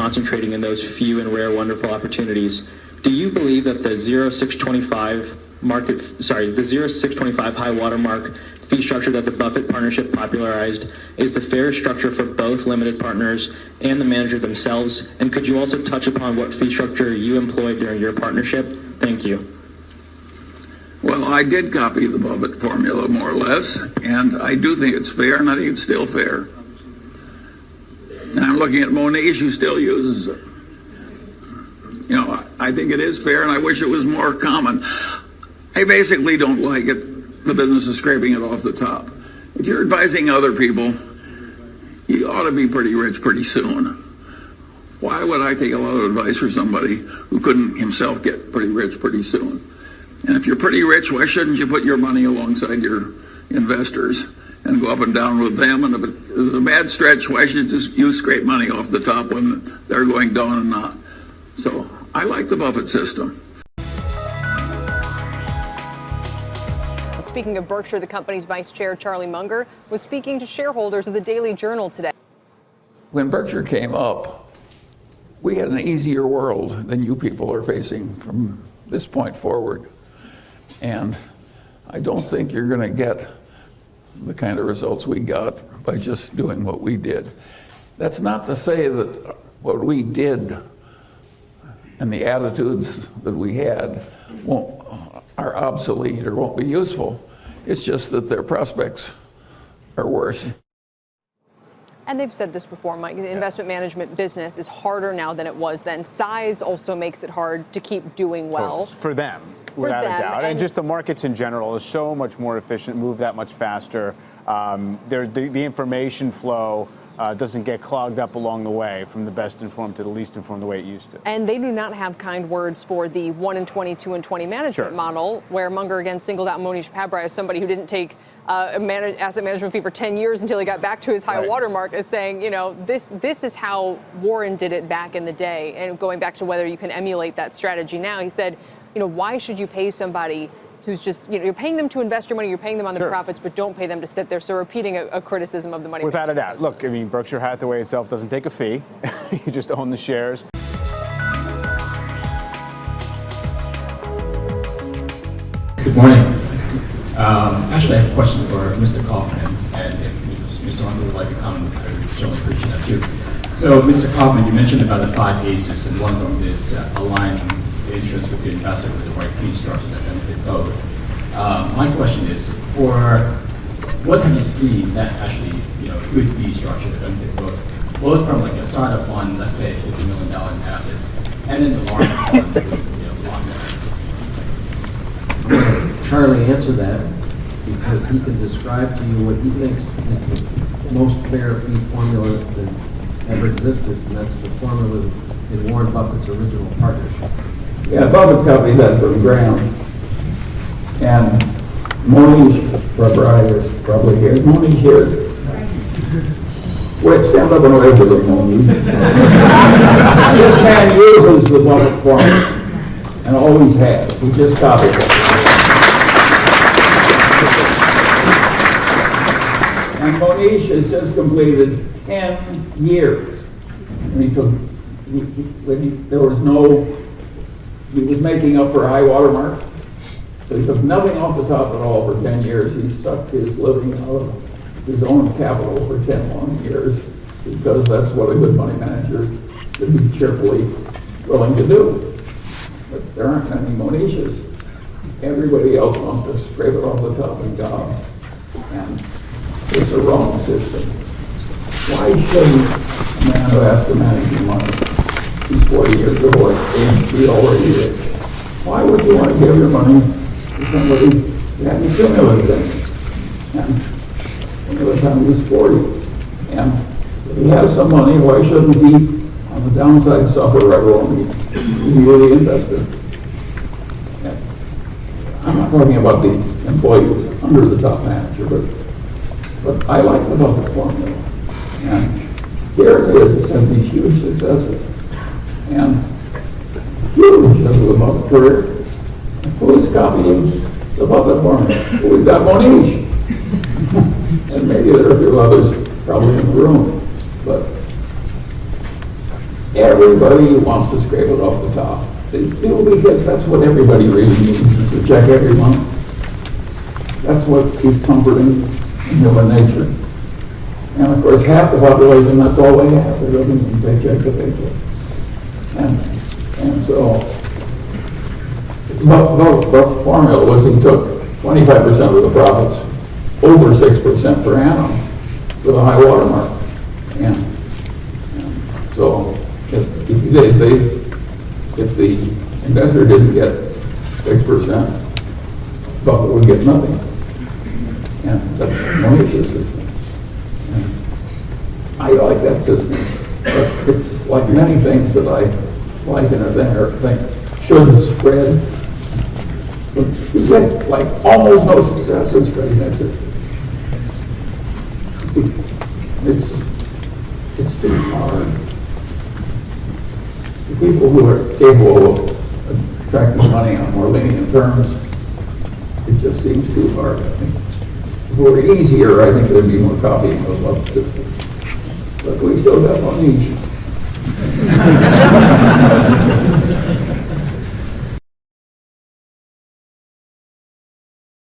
concentrating in those few and rare wonderful opportunities. Do you believe that the 0.625 the 0.625 high watermark fee structure that the Buffett partnership popularized is the fair structure for both limited partners and the manager themselves? And could you also touch upon what fee structure you employed during your partnership? Thank you. Well, I did copy the Buffett formula more or less, and I do think it's fair, and I think it's still fair. And I'm looking at Monish, who still uses it. You know, I think it is fair, and I wish it was more common. I basically don't like it, the business of scraping it off the top. If you're advising other people, you ought to be pretty rich pretty soon. Why would I take a lot of advice from somebody who couldn't himself get pretty rich pretty soon? And if you're pretty rich, why shouldn't you put your money alongside your investors and go up and down with them? And if it's a bad stretch, why should you scrape money off the top when they're going down and not? So I like the Buffett system. Speaking of Berkshire, the company's vice chair, Charlie Munger, was speaking to shareholders of the Daily Journal today. When Berkshire came up, we had an easier world than you people are facing from this point forward. And I don't think you're going to get the kind of results we got by just doing what we did. That's not to say that what we did and the attitudes that we had are obsolete or won't be useful. It's just that their prospects are worse. And they've said this before, Mike, the investment management business is harder now than it was then. Size also makes it hard to keep doing well. For them, without a doubt. And just the markets in general is so much more efficient, move that much faster. The information flow doesn't get clogged up along the way from the best informed to the least informed the way it used to. And they do not have kind words for the 1 in 20, 2 in 20 management model, where Munger again singled out Monish Pabrai as somebody who didn't take asset management fee for 10 years until he got back to his high watermark, as saying, you know, this is how Warren did it back in the day. And going back to whether you can emulate that strategy now, he said, you know, why should you pay somebody who's just, you know, you're paying them to invest your money, you're paying them on the profits, but don't pay them to sit there. So repeating a criticism of the money. Without a doubt. Look, I mean, Berkshire Hathaway itself doesn't take a fee. You just own the shares. Good morning. Actually, I have a question for Mr. Kaufman, and if Mr. Munger would like to comment, I would certainly appreciate that too. So, Mr. Kaufman, you mentioned about the 5 aces, and one of them is aligning the interest with the investor with the right fee structure that benefit both. My question is, for what have you seen that actually, you know, good fee structure that benefit both from like a startup fund, let's say $50 million asset, and then the large funds with, you know, long term? Charlie answer that because he can describe to you what he thinks is the most fair fee formula that ever existed, and that's the formula in Warren Buffett's original partnership. Yeah, Buffett copied that from Graham. And Monish Pabrai is probably here. Monish here. Wait, stand up and wave with him, Monish. This man uses the Buffett formula and always has. He just copied it. And Monish has just completed 10 years. And he was making up for high water mark. So he took nothing off the top at all for 10 years. He sucked his living out of his own capital for 10 long years because that's what a good money manager should be cheerfully willing to do. But there aren't many Monishes. Everybody else wants to scrape it off the top and go. And it's a wrong system. Why shouldn't a man who has to manage your money, he's 40 years old, and he's already rich? Why would you want to give your money to somebody who hadn't accumulated things? And by the time he was 40. And if he has some money, why shouldn't he, on the downside, suffer regularly? He's really invested. I'm not talking about the employees under the top manager, but I like the Buffett formula. And here it is, it's had these huge successes. And huge as the Buffett career. Who is copying the Buffett formula? We've got Monish. And maybe there are a few others probably in the room. But everybody wants to scrape it off the top. Because that's what everybody really needs, is to check every month. That's what is comforting in human nature. And of course, half the population, that's all they have. They're living from paycheck to paycheck. And so, the formula was he took 25% of the profits, over 6% per annum, with a high water mark. And so, if the investor didn't get 6%, Buffett would get nothing. And that's Monish's system. And I like that system. But it's like many things that I like in a thing or think should spread. You get like almost no success in spreading that system. It's too hard. The people who are capable of attracting money on more lenient terms, it just seems too hard, I think. If it were easier, I think there'd be more copying of systems. But we still got one niche.